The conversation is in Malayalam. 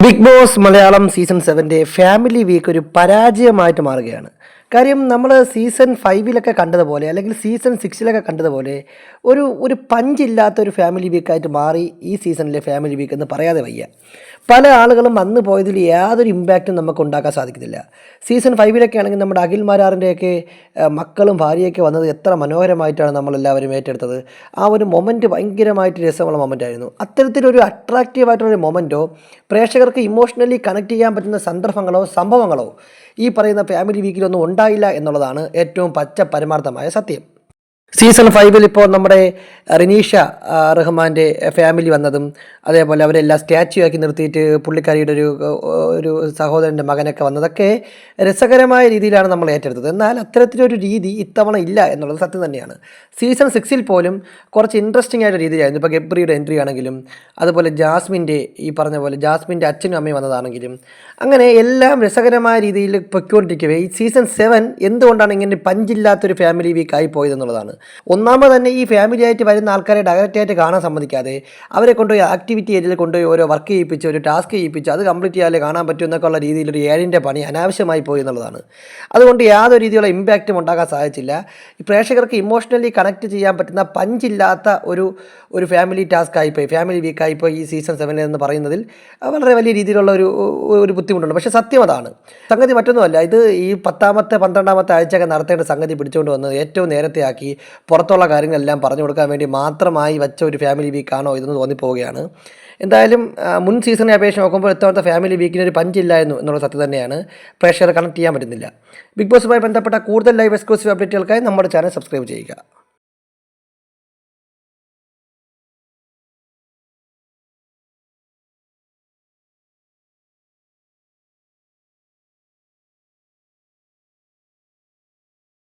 Big Boss Malayalam season 7 family week ഒരു പരാജയമായിട്ട് മാറുകയാണ്. കാര്യം നമ്മൾ സീസൺ 5 കണ്ടതുപോലെ അല്ലെങ്കിൽ സീസൺ 6 കണ്ടതുപോലെ ഒരു പഞ്ചില്ലാത്ത ഒരു ഫാമിലി വീക്കായിട്ട് മാറി ഈ സീസണിലെ ഫാമിലി വീക്ക് എന്ന് പറയാതെ വയ്യ. പല ആളുകളും വന്നു പോയതിൽ യാതൊരു ഇമ്പാക്റ്റും നമുക്ക് ഉണ്ടാക്കാൻ സാധിക്കുന്നില്ല. സീസൺ 5 ആണെങ്കിൽ നമ്മുടെ അഖിൽ മാരാറിൻ്റെയൊക്കെ മക്കളും ഭാര്യയൊക്കെ വന്നത് എത്ര മനോഹരമായിട്ടാണ് നമ്മളെല്ലാവരും ഏറ്റെടുത്തത്. ആ ഒരു മൊമെൻറ്റ് ഭയങ്കരമായിട്ട് രസമുള്ള മൊമെൻറ്റായിരുന്നു. അത്തരത്തിലൊരു അട്രാക്റ്റീവായിട്ടുള്ളൊരു മൊമെൻറ്റോ പ്രേക്ഷകർക്ക് ഇമോഷണലി കണക്ട് ചെയ്യാൻ പറ്റുന്ന സന്ദർഭങ്ങളോ സംഭവങ്ങളോ ഈ പറയുന്ന ഫാമിലി വീക്കിലൊന്നും ഉണ്ടായില്ല എന്നുള്ളതാണ് ഏറ്റവും പരമാർത്ഥമായ സത്യം. സീസൺ 5 ഇപ്പോൾ നമ്മുടെ റിനീഷ റഹ്മാൻ്റെ ഫാമിലി വന്നതും അതേപോലെ അവരെല്ലാം സ്റ്റാച്യു ആക്കി നിർത്തിയിട്ട് പുള്ളിക്കാരിയുടെ ഒരു സഹോദരൻ്റെ മകനൊക്കെ വന്നതൊക്കെ രസകരമായ രീതിയിലാണ് നമ്മൾ ഏറ്റെടുത്തത്. എന്നാൽ അത്തരത്തിലൊരു രീതി ഇത്തവണ ഇല്ല എന്നുള്ളത് സത്യം തന്നെയാണ്. സീസൺ 6 പോലും കുറച്ച് ഇൻട്രസ്റ്റിംഗ് ആയിട്ട് രീതിയിലായിരുന്നു. ഇപ്പോൾ ഗബ്രിയുടെ എൻട്രി ആണെങ്കിലും അതുപോലെ ജാസ്മിൻ്റെ ഈ പറഞ്ഞ പോലെ ജാസ്മിൻ്റെ അച്ഛനും അമ്മയും വന്നതാണെങ്കിലും അങ്ങനെ എല്ലാം രസകരമായ രീതിയിൽ പൊയ്ക്കൊണ്ടിരിക്കവേ ഈ സീസൺ 7 എന്തുകൊണ്ടാണ് ഇങ്ങനെ പഞ്ചില്ലാത്തൊരു ഫാമിലി വീക്കായി പോയതെന്നുള്ളതാണ്. ഒന്നാമത് തന്നെ ഈ ഫാമിലി ആയിട്ട് വരുന്ന ആൾക്കാരെ ഡയറക്റ്റായിട്ട് കാണാൻ സമ്മതിക്കാതെ അവരെ കൊണ്ടുപോയി ആക്ടിവിറ്റി ഏരിയയിൽ കൊണ്ടുപോയി ഓരോ വർക്ക് ചെയ്യിപ്പിച്ച് ഒരു ടാസ്ക് ചെയ്യിപ്പിച്ച് അത് കംപ്ലീറ്റ് ചെയ്യാതെ കാണാൻ പറ്റും എന്നൊക്കെ ഉള്ള രീതിയിലൊരു ഏഴിൻ്റെ പണി അനാവശ്യമായി പോയി എന്നുള്ളതാണ്. അതുകൊണ്ട് യാതൊരു രീതിയിലുള്ള ഇമ്പാക്റ്റും ഉണ്ടാക്കാൻ സാധിച്ചില്ല. ഈ പ്രേക്ഷകർക്ക് ഇമോഷണലി കണക്ട് ചെയ്യാൻ പറ്റുന്ന പഞ്ചില്ലാത്ത ഒരു ഫാമിലി ടാസ്ക്കായിപ്പോയി, ഫാമിലി വീക്കായിപ്പോയി ഈ സീസൺ 7 എന്ന് പറയുന്നതിൽ വളരെ വലിയ രീതിയിലുള്ള ഒരു ബുദ്ധിമുട്ടുണ്ട്. പക്ഷേ സത്യം അതാണ്. സംഗതി മറ്റൊന്നുമല്ല, ഇത് ഈ 10ാമത്തെ 12ാമത്തെ ആഴ്ചയൊക്കെ നടത്തേണ്ട സംഗതി പിടിച്ചുകൊണ്ട് വന്നത് ഏറ്റവും നേരത്തെ ആക്കി പുറത്തുള്ള കാര്യങ്ങളെല്ലാം പറഞ്ഞു കൊടുക്കാൻ വേണ്ടി മാത്രമായി വെച്ച ഒരു ഫാമിലി വീക്കാണോ ഇതെന്ന് തോന്നിപ്പോവുകയാണ്. എന്തായാലും മുൻ സീസണെ അപേക്ഷിച്ച് നോക്കുമ്പോൾ ഇത്തവണത്തെ ഫാമിലി വീക്കിന് ഒരു പഞ്ചില്ലായിരുന്നു എന്നുള്ള സത്യം തന്നെയാണ്. പ്രേക്ഷകരെ കണക്ട് ചെയ്യാൻ പറ്റുന്നില്ല. ബിഗ് ബോസുമായി ബന്ധപ്പെട്ട കൂടുതൽ ലൈവ് എക്സ്ക്ലൂസീവ് അപ്ഡേറ്റുകൾക്കായി നമ്മുടെ ചാനൽ സബ്സ്ക്രൈബ് ചെയ്യുക.